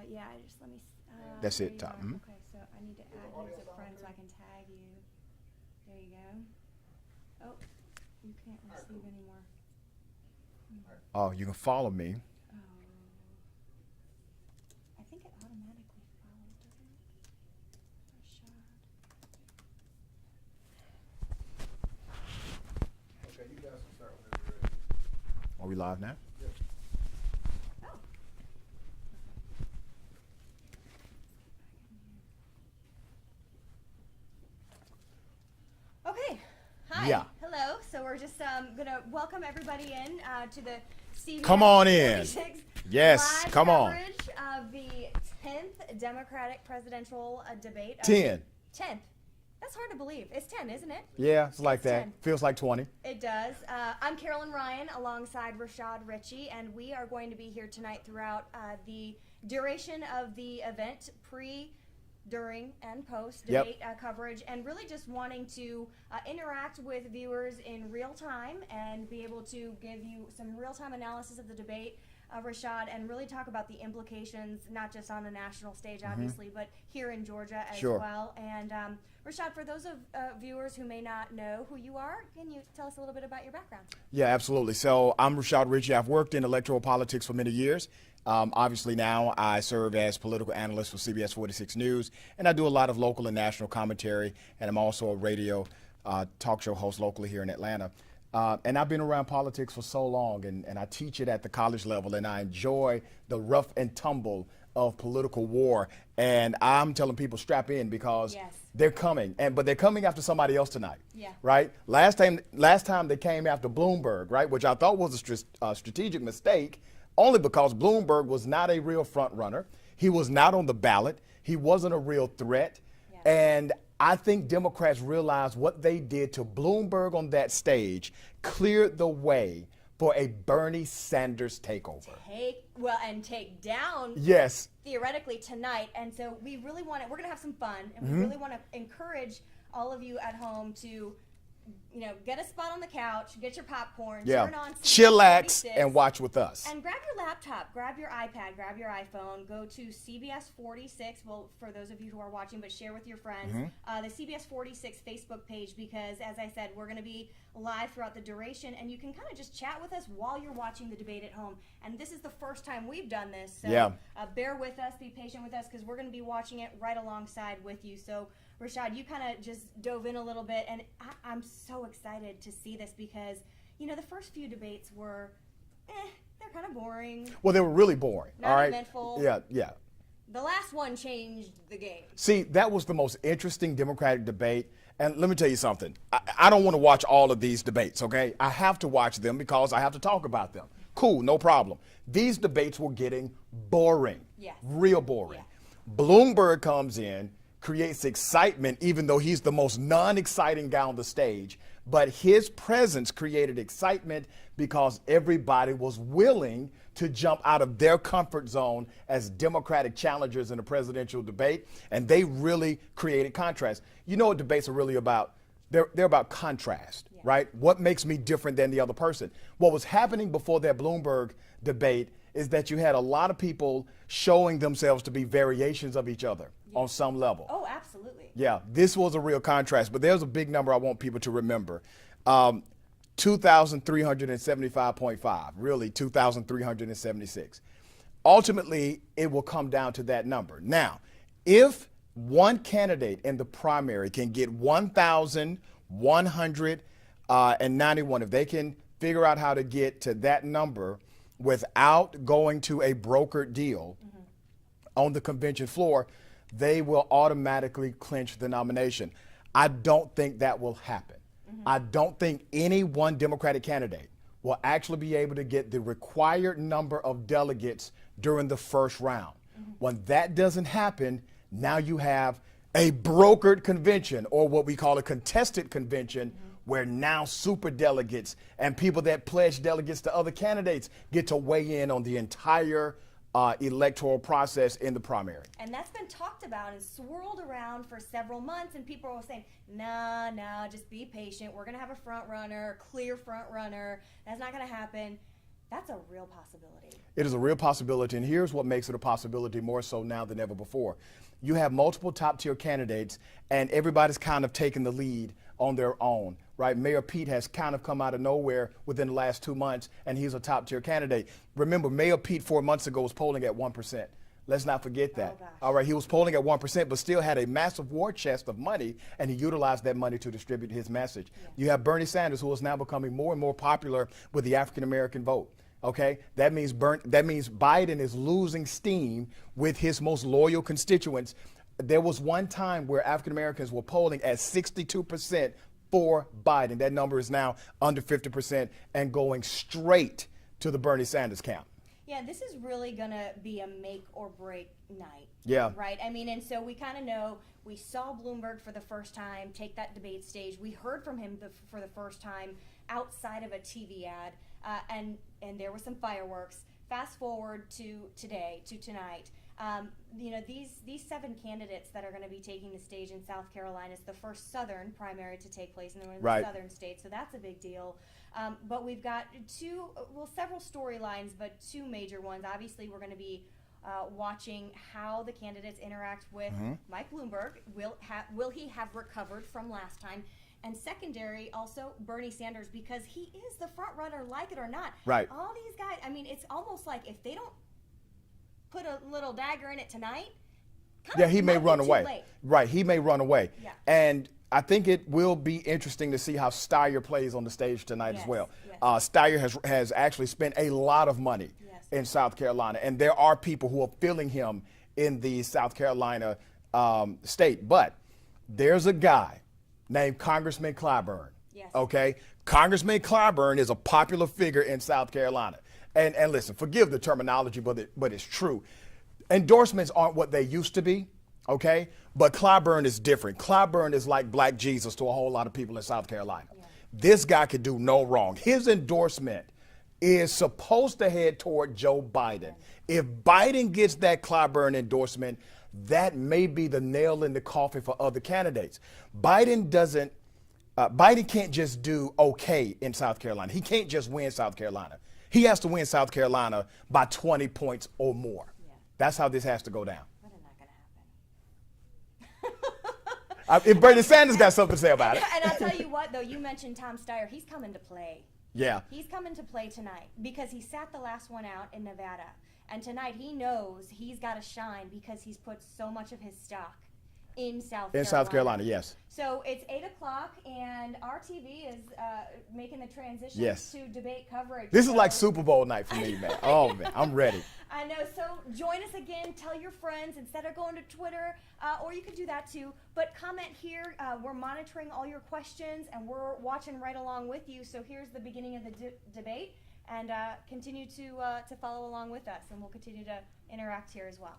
Yeah, just let me. That's There it, you top. are. Okay, so I need to add you as a friend so I can tag you. There you go. Oh, you can't receive anymore. Oh, you can follow me. Oh, I think it automatically follows, doesn't it? Rashad. Okay, you guys can start whenever you're ready. Are we live now? Oh. Okay. Hi. Yeah. Hello. So we're just gonna welcome everybody in to the CBS Come on in. 46 Yes, live come on. coverage of the 10th Democratic presidential debate. 10. 10th. That's hard to believe. It's 10, isn't it? Yeah, it's like It's that. 10. Feels like 20. It does. I'm Carolyn Ryan alongside Rashad Richey, and we are going to be here tonight throughout the duration of the event, pre, during, and post Yep. debate coverage, and really just wanting to interact with viewers in real time and be able to give you some real time analysis of the debate. Rashad, and really talk about the implications, not just on the national stage, obviously, but here in Georgia as Sure. well. And Rashad, for those of viewers who may not know who you are, can you tell us a little bit about your background? Yeah, absolutely. So I'm Rashad Richey. I've worked in electoral politics for many years. Obviously now I serve as political analyst for CBS 46 News, and I do a lot of local and national commentary, and I'm also a radio talk show host locally here in Atlanta. And I've been around politics for so long, and I teach it at the college level, and I enjoy the rough and tumble of political war. And I'm telling people, strap in, because Yes. they're coming, but they're coming after somebody else tonight. Yeah. Right? Last time they came after Bloomberg, right, which I thought was a strategic mistake, only because Bloomberg was not a real front runner. He was not on the ballot. He wasn't a real threat. Yeah. And I think Democrats realized what they did to Bloomberg on that stage cleared the way for a Bernie Sanders takeover. Take down Yes. theoretically tonight. And so we really want to, we're going to have some fun, and we really want to encourage all of you at home to, get a spot on the couch, get your popcorn, turn on Chillax 46, and watch with us. and grab your laptop, grab your iPad, grab your iPhone, go to CBS 46, well, for those of you who are watching, but share with your friends, the CBS 46 Facebook page, because as I said, we're going to be live throughout the duration, and you can kind of just chat with us while you're watching the debate at home. And this is the first time we've done this, so bear with us, be patient with us, because we're going to be watching it right alongside with you. So Rashad, you kind of just dove in a little bit, and I'm so excited to see this because, the first few debates were, they're kind of boring. Well, they were really boring. Not all right. eventful. Yeah. The last one changed the game. See, that was the most interesting Democratic debate. And let me tell you something. I don't want to watch all of these debates, okay? I have to watch them because I have to talk about them. Cool, no problem. These debates were getting boring. Yes. Real boring. Yeah. Bloomberg comes in, creates excitement, even though he's the most non-exciting guy on the stage. But his presence created excitement because everybody was willing to jump out of their comfort zone as Democratic challengers in a presidential debate, and they really created contrast. You know what debates are really about? They're about contrast, right? What makes me different than the other person? What was happening before that Bloomberg debate is that you had a lot of people showing themselves to be variations of each other on some level. Oh, absolutely. Yeah, this was a real contrast, but there's a big number I want people to remember. 2,375.5, really 2,376. Ultimately, it will come down to that number. Now, if one candidate in the primary can get 1,191, if they can figure out how to get to that number without going to a brokered deal on the convention floor, they will automatically clinch the nomination. I don't think that will happen. I don't think any one Democratic candidate will actually be able to get the required number of delegates during the first round. When that doesn't happen, now you have a brokered convention, or what we call a contested convention, where now super delegates and people that pledge delegates to other candidates get to weigh in on the entire electoral process in the primary. And that's been talked about and swirled around for several months, and people are saying, nah, just be patient. We're going to have a front runner, clear front runner. That's not going to happen. That's a real possibility. It is a real possibility, and here's what makes it a possibility more so now than ever before. You have multiple top-tier candidates, and everybody's kind of taking the lead on their own, right? Mayor Pete has kind of come out of nowhere within the last 2 months, and he's a top-tier candidate. Remember, Mayor Pete 4 months ago was polling at 1%. Let's not forget that. Oh, gosh. All right, he was polling at 1%, but still had a massive war chest of money, and he utilized that money to distribute his message. Yeah. You have Bernie Sanders, who is now becoming more and more popular with the African-American vote. Okay, that means Biden is losing steam with his most loyal constituents. There was one time where African Americans were polling at 62% for Biden. That number is now under 50% and going straight to the Bernie Sanders camp. Yeah, this is really going to be a make or break night. Yeah. Right? I mean, and so we kind of know, we saw Bloomberg for the first time take that debate stage. We heard from him for the first time outside of a TV ad, and there were some fireworks. Fast forward to today, to tonight. These 7 candidates that are going to be taking the stage in South Carolina, it's the first Southern primary to take place in one of the Southern states, so that's a big deal. But we've got several storylines, but 2 major ones. Obviously, we're going to be watching how the candidates interact with Mike Bloomberg. Will he have recovered from last time? And secondary, also Bernie Sanders, because he is the front runner, like it or not. Right. All these guys, I mean, it's almost like if they don't put a little dagger in it tonight, he may run away. Late. Right, he may run away. Yeah. And I think it will be interesting to see how Steyer plays on the stage tonight as well. Yes. Steyer has actually spent a lot of money in South Carolina, and there are people who are feeling him in the South Carolina state. But there's a guy named Congressman Clyburn. Yes. Okay, Congressman Clyburn is a popular figure in South Carolina. And listen, forgive the terminology, but it's true. Endorsements aren't what they used to be, okay? But Clyburn is different. Clyburn is like Black Jesus to a whole lot of people in South Carolina. Yeah. This guy could do no wrong. His endorsement is supposed to head toward Joe Biden. If Biden gets that Clyburn endorsement, that may be the nail in the coffin for other candidates. Biden can't just do okay in South Carolina. He can't just win South Carolina. He has to win South Carolina by 20 points or more. Yeah. That's how this has to go down. That is not going to happen. If Bernie Sanders got something to say about it. And I'll tell you what, though, you mentioned Tom Steyer. He's coming to play. Yeah. He's coming to play tonight because he sat the last one out in Nevada. And tonight he knows he's got to shine because he's put so much of his stock in South Carolina. In South Carolina, yes. So it's 8 o'clock, and RTV is making the transition to debate coverage. This is like Super Bowl night for me, man. Oh, man, I'm ready. I know. So join us again. Tell your friends instead of going to Twitter, or you could do that too. But comment here. We're monitoring all your questions, and we're watching right along with you. So here's the beginning of the debate, and continue to follow along with us, and we'll continue to interact here as well.